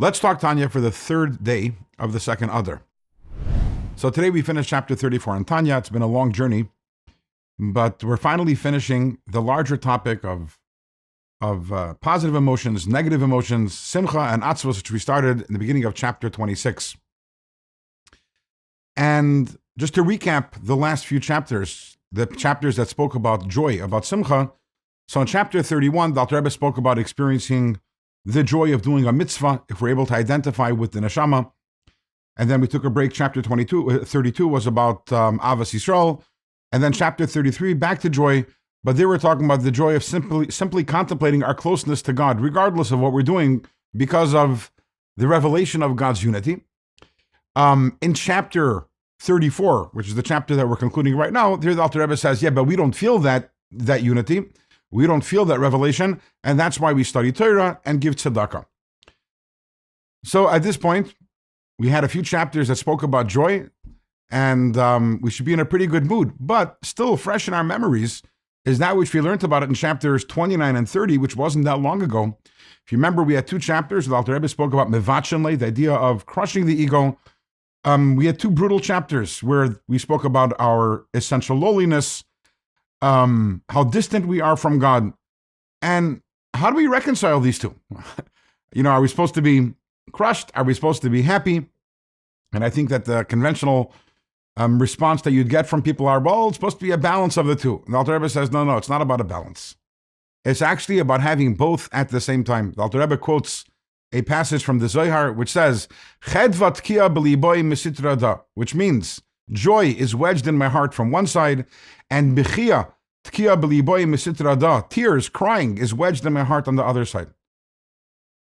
Let's talk Tanya for the third day of the second Adar. So today we finished chapter 34 in Tanya. It's been a long journey, but we're finally finishing the larger topic of positive emotions, negative emotions, simcha and atzvos, which we started in the beginning of chapter 26. And just to recap the last few chapters, the chapters that spoke about joy, about simcha. So in chapter 31, the Alter Rebbe spoke about experiencing the joy of doing a mitzvah, if we're able to identify with the neshama. And then we took a break. Chapter 32 was about Avas Yisrael. And then chapter 33, back to joy. But there we're talking about the joy of simply contemplating our closeness to God, regardless of what we're doing, because of the revelation of God's unity. In chapter 34, which is the chapter that we're concluding right now, there the Alter Rebbe says, but we don't feel that unity. We don't feel that revelation, and that's why we study Torah and give tzedakah. So at this point, we had a few chapters that spoke about joy, and we should be in a pretty good mood. But still fresh in our memories is that which we learned about it in chapters 29 and 30, which wasn't that long ago. If you remember, we had two chapters. The Alter Rebbe spoke about mevatchenle, the idea of crushing the ego. We had two brutal chapters where we spoke about our essential lowliness, how distant we are from God, and how do we reconcile these two? Are we supposed to be crushed? Are we supposed to be happy? And I think that the conventional response that you'd get from people are, well, it's supposed to be a balance of the two. And the Alter Rebbe says, no, it's not about a balance. It's actually about having both at the same time. The Alter Rebbe quotes a passage from the Zohar which says, Chedva tkiya b'liboy misitra da, which means joy is wedged in my heart from one side, and b'chia tkiya b'liboy misitra da, tears, crying, is wedged in my heart on the other side.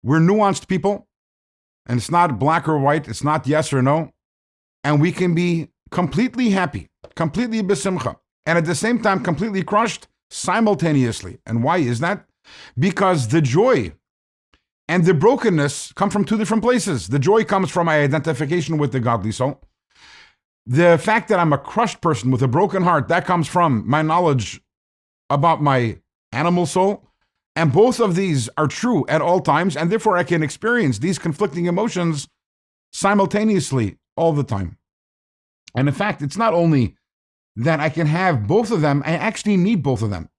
We're nuanced people, and it's not black or white, it's not yes or no, and we can be completely happy, completely besimcha, and at the same time completely crushed simultaneously. And why is that? Because the joy and the brokenness come from two different places. The joy comes from my identification with the godly soul. The fact that I'm a crushed person with a broken heart, that comes from my knowledge about my animal soul. And both of these are true at all times, and therefore I can experience these conflicting emotions simultaneously all the time. And in fact, it's not only that I can have both of them, I actually need both of them.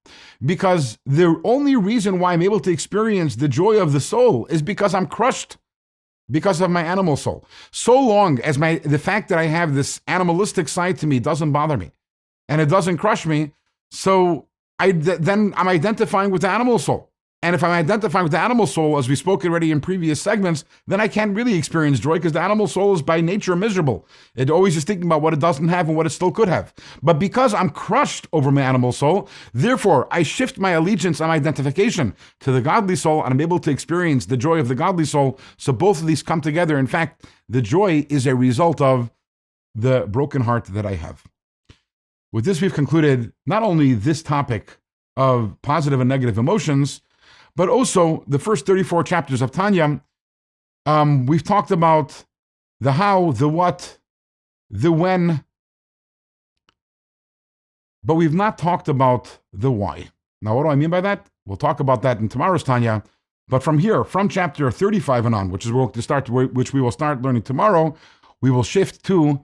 Because the only reason why I'm able to experience the joy of the soul is because I'm crushed because of my animal soul. So long as the fact that I have this animalistic side to me doesn't bother me, and it doesn't crush me, so then I'm identifying with the animal soul. And if I'm identifying with the animal soul, as we spoke already in previous segments, then I can't really experience joy, because the animal soul is by nature miserable. It always is thinking about what it doesn't have and what it still could have. But because I'm crushed over my animal soul, therefore I shift my allegiance and my identification to the godly soul, and I'm able to experience the joy of the godly soul. So both of these come together. In fact, the joy is a result of the broken heart that I have. With this, we've concluded not only this topic of positive and negative emotions, but also the first 34 chapters of Tanya. We've talked about the how, the what, the when, but we've not talked about the why. Now, what do I mean by that? We'll talk about that in tomorrow's Tanya. But from here, from chapter 35 and on, which we will start learning tomorrow, we will shift to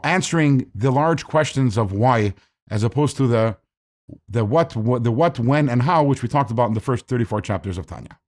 answering the large questions of why, as opposed to the what, when, and how, which we talked about in the first 34 chapters of Tanya.